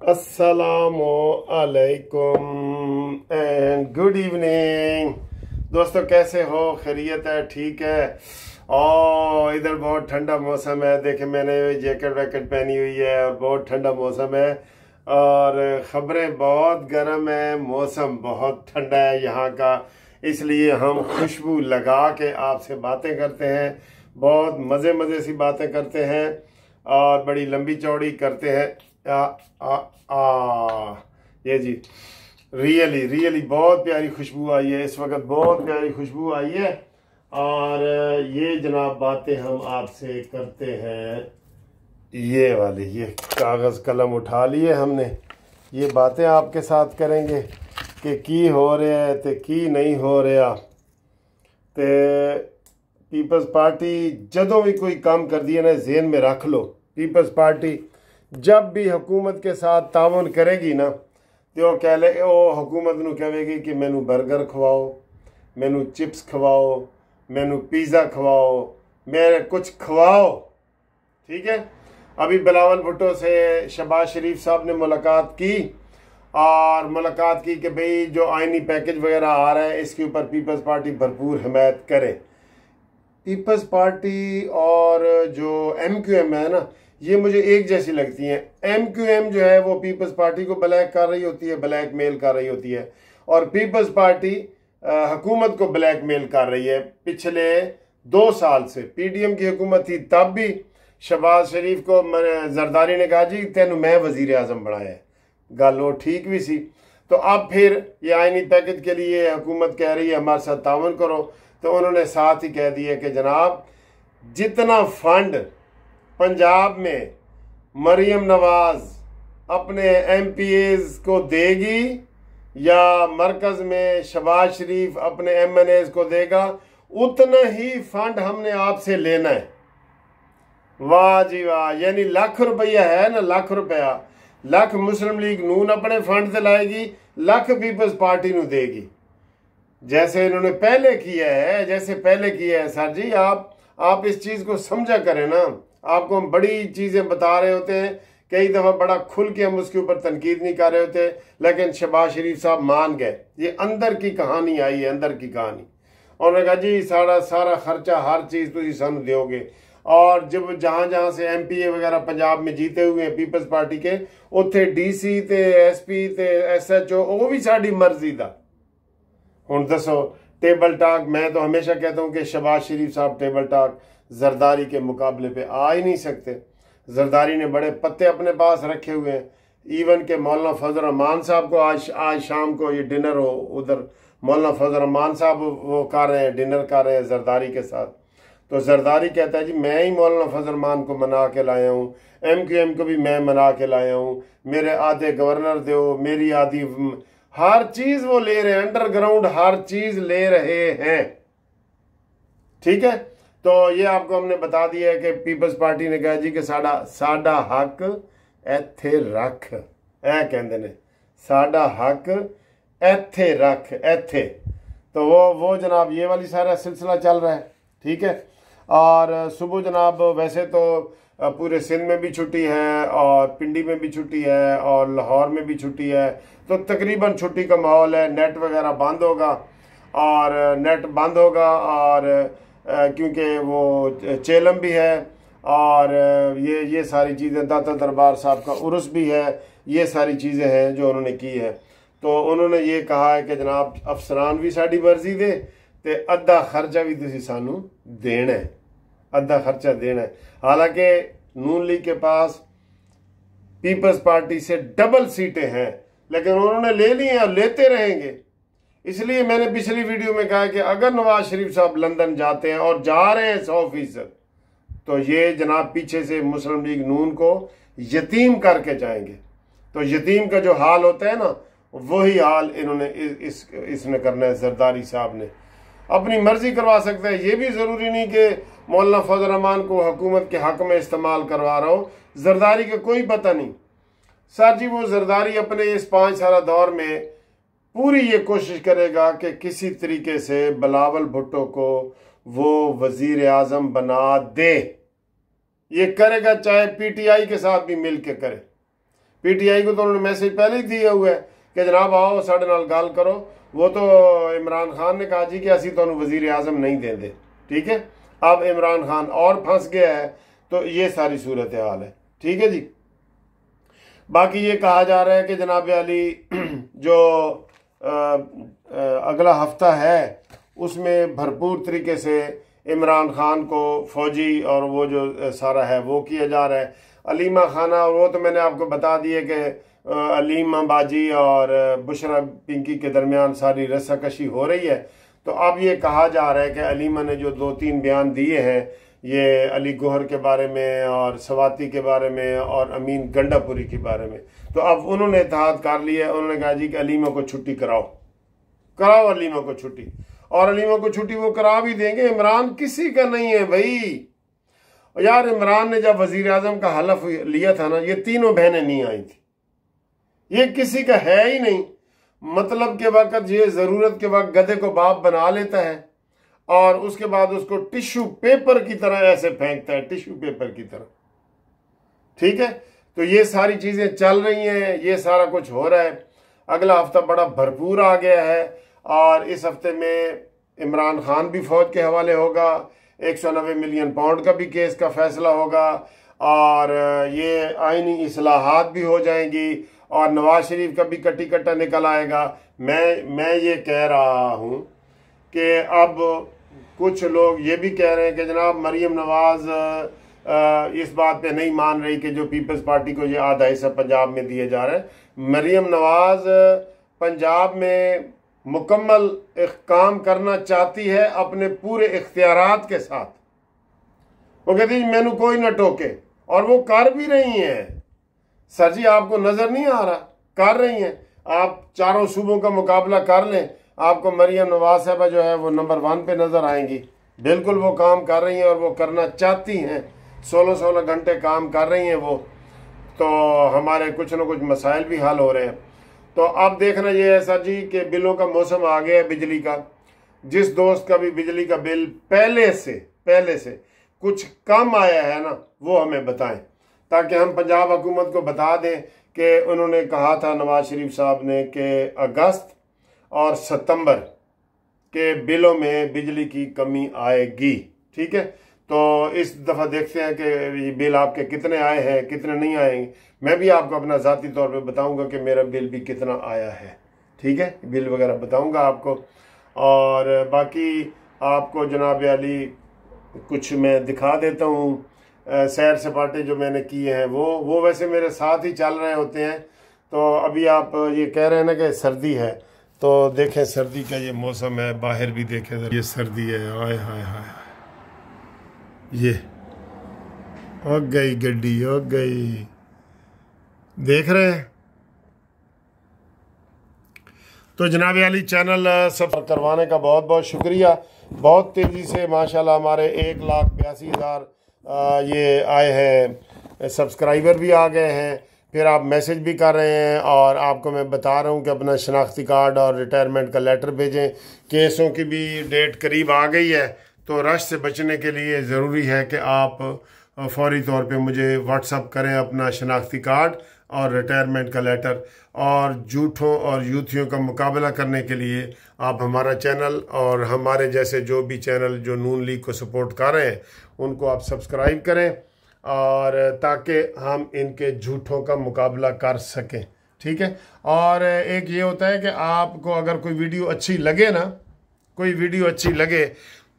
अस्सलामु अलैकुम and good evening. दोस्तों कैसे हो? खैरियत है? ठीक है। और इधर बहुत ठंडा मौसम है। देखे मैंने जैकेट वैकेट पहनी हुई है और बहुत ठंडा मौसम है और ख़बरें बहुत गर्म है। मौसम बहुत ठंडा है यहाँ का, इसलिए हम खुशबू लगा के आपसे बातें करते हैं। बहुत मज़े मज़े सी बातें करते हैं और बड़ी लंबी चौड़ी करते हैं। ये जी रियली बहुत प्यारी खुशबू आई है इस वक्त, बहुत प्यारी खुशबू आई है। और ये जनाब बातें हम आपसे करते हैं। ये वाली ये कागज़ कलम उठा लिए हमने, ये बातें आपके साथ करेंगे कि की हो रहा है तो की नहीं हो रहा। तो पीपल्स पार्टी जदों भी कोई काम कर दिया ना, जेहन में रख लो, पीपल्स पार्टी जब भी हुकूमत के साथ तावन करेगी ना तो कह ले वो हुकूमत नू कहेगी कि मैनू बर्गर खवाओ, मैनू चिप्स खवाओ, मैनू पिज़्ज़ा खवाओ, मेरे कुछ खवाओ। ठीक है। अभी बिलावल भुट्टो से शहबाज शरीफ साहब ने मुलाकात की और मुलाकात की कि भाई जो आइनी पैकेज वगैरह आ रहा है इसके ऊपर पीपल्स पार्टी भरपूर हिमायत करे। पीपल्स पार्टी और जो MQM है ना, ये मुझे एक जैसी लगती हैं। MQM जो है वो पीपल्स पार्टी को ब्लैक कर रही होती है, ब्लैक मेल कर रही होती है, और पीपल्स पार्टी हुकूमत को ब्लैक मेल कर रही है। पिछले 2 साल से PDM की हुकूमत थी, तब भी शहबाज शरीफ को जरदारी ने कहा जी तेन मैं वजीर आजम बनाया है, गल वो ठीक भी सी। तो अब फिर ये आइनी पैकेज के लिए हुकूमत कह रही है हमारे साथ तावन करो, तो उन्होंने साथ ही कह दिया कि जनाब जितना फंड पंजाब में मरियम नवाज अपने MPAs को देगी या मरकज़ में शहबाज शरीफ अपने MNAs को देगा, उतना ही फंड हमने आपसे लेना है। वाह जी वाह। यानी लाख रुपया है ना, लाख रुपया, लाख मुस्लिम लीग नून अपने फंड से लाएगी, लाख पीपल्स पार्टी नू देगी, जैसे इन्होंने पहले किया है, जैसे पहले किया है। सर जी आप इस चीज़ को समझा करें ना। आपको हम बड़ी चीज़ें बता रहे होते हैं, कई दफ़ा बड़ा खुल के हम उसके ऊपर तनकीद नहीं कर रहे होते, लेकिन शहबाज शरीफ साहब मान गए। ये अंदर की कहानी आई है, अंदर की कहानी। उन्होंने कहा जी सारा खर्चा हर चीज़ तुम सानू दोगे। और जब जहाँ से MPA वगैरह पंजाब में जीते हुए हैं पीपल्स पार्टी के, उत्थे DC ते SP ते SHO वो भी साड़ी मर्जी दा। हुण दसो टेबल टॉक, मैं तो हमेशा कहता हूँ कि शहबाज शरीफ साहब टेबल टॉक जरदारी के मुकाबले पे आ ही नहीं सकते। जरदारी ने बड़े पत्ते अपने पास रखे हुए हैं। इवन के मौलाना फजल रहमान साहब को आज शाम को ये डिनर हो, उधर मौलाना फजल रहमान साहब वो कर रहे हैं, डिनर कर रहे हैं जरदारी के साथ। तो जरदारी कहता है जी मैं ही मौलाना फजल रहमान को मना के लाया हूँ, MQM को भी मैं मना के लाया हूँ, मेरे आधे गवर्नर दो, मेरी आधी, हर चीज़ वो ले रहे हैं, अंडरग्राउंड हर चीज़ ले रहे हैं। ठीक है। तो ये आपको हमने बता दिया है कि पीपल्स पार्टी ने कहा जी कि साडा हक इत्थे रख, ऐ कहंदे ने, साडा हक इत्थे रख, इत्थे। तो वो जनाब ये वाली सारा सिलसिला चल रहा है। ठीक है। और सुबह जनाब वैसे तो पूरे सिंध में भी छुट्टी है और पिंडी में भी छुट्टी है और लाहौर में भी छुट्टी है, तो तकरीबन छुट्टी का माहौल है। नेट वगैरह बंद होगा और नेट बंद होगा और क्योंकि वो चेलम भी है और ये सारी चीज़ें, दाता दरबार साहब का उर्स भी है, ये सारी चीज़ें हैं जो उन्होंने की है। तो उन्होंने ये कहा है कि जनाब अफसरान भी साड़ी मर्जी दे ते अद्धा खर्चा भी तुसी सानू देना है, अद्धा खर्चा देना है। हालांकि नून लीग के पास पीपल्स पार्टी से डबल सीटें हैं, लेकिन उन्होंने ले ली हैं और लेते रहेंगे। इसलिए मैंने पिछली वीडियो में कहा कि अगर नवाज शरीफ साहब लंदन जाते हैं और जा रहे हैं 100%, तो ये जनाब पीछे से मुस्लिम लीग नून को यतीम करके जाएंगे। तो यतीम का जो हाल होता है ना, वही हाल इन्होंने इसने करना है। जरदारी साहब ने अपनी मर्जी करवा सकता है, ये भी ज़रूरी नहीं कि मौलाना फजल रहमान को हुकूमत के हक में इस्तेमाल करवा रहा हो। जरदारी का कोई पता नहीं। सर जी वो जरदारी अपने इस 5 साल दौर में पूरी ये कोशिश करेगा कि किसी तरीके से बिलावल भुट्टो को वो वजीर आजम बना दे। ये करेगा चाहे PTI के साथ भी मिल के करे। PTI को तो उन्होंने मैसेज पहले ही दिया हुआ है कि जनाब आओ साढ़े नाल गल करो। वो तो इमरान खान ने कहा जी कि असी तो वजीर आजम नहीं देंगे, ठीक है। अब इमरान खान और फंस गया है, तो ये सारी सूरत हाल है, ठीक है जी। बाकी ये कहा जा रहा है कि जनाब अली जो अगला हफ्ता है उसमें भरपूर तरीके से इमरान खान को फौजी और वो जो सारा है वो किया जा रहा है। अलीमा खाना, वो तो मैंने आपको बता दिए कि अलीमा बाजी और बुशरा पिंकी के दरमियान सारी रस्साकशी हो रही है। तो अब ये कहा जा रहा है कि अलीमा ने जो 2-3 बयान दिए हैं, ये अली गौहर के बारे में और सवाती के बारे में और अमीन गंडापुरी के बारे में, तो अब उन्होंने इत्तेहाद कर लिया। उन्होंने कहा जी कि अलीमा को छुट्टी कराओ अलीमा को छुट्टी, और अलीमा को छुट्टी वो करा भी देंगे। इमरान किसी का नहीं है भाई यार। इमरान ने जब वजीर आजम का हलफ लिया था ना, ये तीनों बहनें नहीं आई थी, ये किसी का है ही नहीं। मतलब के वक्त ये जरूरत के वक्त गधे को बाप बना लेता है और उसके बाद उसको टिश्यू पेपर की तरह ऐसे फेंकता है, टिश्यू पेपर की तरह, ठीक है। तो ये सारी चीजें चल रही हैं, ये सारा कुछ हो रहा है। अगला हफ्ता बड़ा भरपूर आ गया है और इस हफ्ते में इमरान खान भी फौज के हवाले होगा, 190 मिलियन पाउंड का भी केस का फैसला होगा और ये आईनी इस्लाहात भी हो जाएंगी और नवाज शरीफ का भी कट्टी कट्टा निकल आएगा। मैं ये कह रहा हूँ कि अब कुछ लोग ये भी कह रहे हैं कि जनाब मरीम नवाज इस बात पे नहीं मान रही कि जो पीपल्स पार्टी को ये आधा हिस्सा पंजाब में दिए जा रहे हैं। मरीम नवाज पंजाब में मुकम्मल काम करना चाहती है अपने पूरे इख्तियारात के साथ। वो कहती है मैनू कोई ना टोके, और वो कर भी रही हैं। सर जी आपको नजर नहीं आ रहा, कर रही हैं। आप चारों सूबों का मुकाबला कर लें, आपको मरीम नवाज साहबा जो है वो नंबर 1 पे नजर आएंगी। बिल्कुल वो काम कर रही हैं और वो करना चाहती हैं। 16-16 घंटे काम कर रही हैं वो। तो हमारे कुछ न कुछ मसाइल भी हल हो रहे हैं। तो अब देखना ये है सर जी कि बिलों का मौसम आ गया है बिजली का। जिस दोस्त का भी बिजली का बिल पहले से कुछ कम आया है ना, वो हमें बताएं, ताकि हम पंजाब हुकूमत को बता दें कि उन्होंने कहा था नवाज शरीफ साहब ने कि अगस्त और सितंबर के बिलों में बिजली की कमी आएगी, ठीक है। तो इस दफ़ा देखते हैं कि ये बिल आपके कितने आए हैं, कितने नहीं आएंगे। मैं भी आपको अपना ज़ाती तौर पे बताऊंगा कि मेरा बिल भी कितना आया है, ठीक है। बिल वगैरह बताऊंगा आपको। और बाकी आपको जनाब अली कुछ मैं दिखा देता हूँ। सैर सपाटे जो मैंने किए हैं वो वैसे मेरे साथ ही चल रहे होते हैं। तो अभी आप ये कह रहे हैं ना कि सर्दी है, तो देखें सर्दी का ये मौसम है, बाहर भी देखें ये सर्दी है। हाय हाय हाय, ये हो गई गड्डी, हो गई, देख रहे हैं। तो जनाब अली चैनल सब्सक्राइब करवाने का बहुत बहुत शुक्रिया। बहुत तेज़ी से माशाल्लाह हमारे 1,82,000 ये आए हैं, सब्सक्राइबर भी आ गए हैं। फिर आप मैसेज भी कर रहे हैं और आपको मैं बता रहा हूँ कि अपना शनाख्ती कार्ड और रिटायरमेंट का लेटर भेजें। केसों की भी डेट करीब आ गई है, तो रश से बचने के लिए ज़रूरी है कि आप फौरी तौर पे मुझे व्हाट्सअप करें अपना शनाख्ती कार्ड और रिटायरमेंट का लेटर। और झूठों और यूथियों का मुकाबला करने के लिए आप हमारा चैनल और हमारे जैसे जो भी चैनल जो नून लीग को सपोर्ट कर रहे हैं उनको आप सब्सक्राइब करें, और ताकि हम इनके झूठों का मुकाबला कर सकें, ठीक है। और एक ये होता है कि आपको अगर कोई वीडियो अच्छी लगे ना, कोई वीडियो अच्छी लगे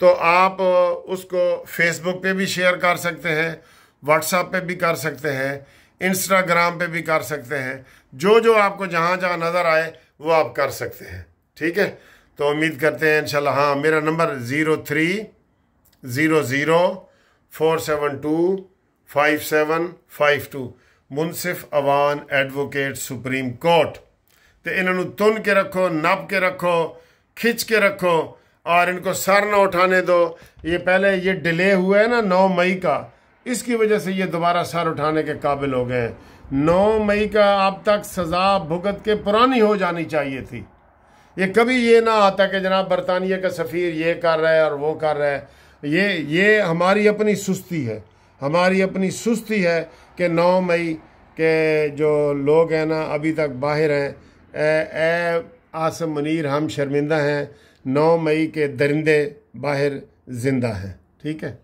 तो आप उसको फेसबुक पे भी शेयर कर सकते हैं, व्हाट्सएप पे भी कर सकते हैं, इंस्टाग्राम पे भी कर सकते हैं। जो आपको जहाँ जहाँ नज़र आए वो आप कर सकते हैं, ठीक है। तो उम्मीद करते हैं इंशाल्लाह। हाँ, मेरा नंबर 0300472552 मुनसिफ अवान एडवोकेट सुप्रीम कोर्ट। तो इन्होंने तुन के रखो, नप के रखो, खिंच के रखो और इनको सर ना उठाने दो। ये पहले ये डिले हुआ है ना 9 मई का, इसकी वजह से ये दोबारा सर उठाने के काबिल हो गए हैं। 9 मई का अब तक सज़ा भुगत के पुरानी हो जानी चाहिए थी। ये कभी ये ना आता कि जनाब बरतानिया का सफ़ीर ये कर रहा है और वो कर रहा है। ये हमारी अपनी सुस्ती है, हमारी अपनी सुस्ती है कि 9 मई कि जो लोग हैं ना अभी तक बाहर हैं, ए आसम मुनीर हम शर्मिंदा हैं, 9 मई के दरिंदे बाहर जिंदा हैं। ठीक है।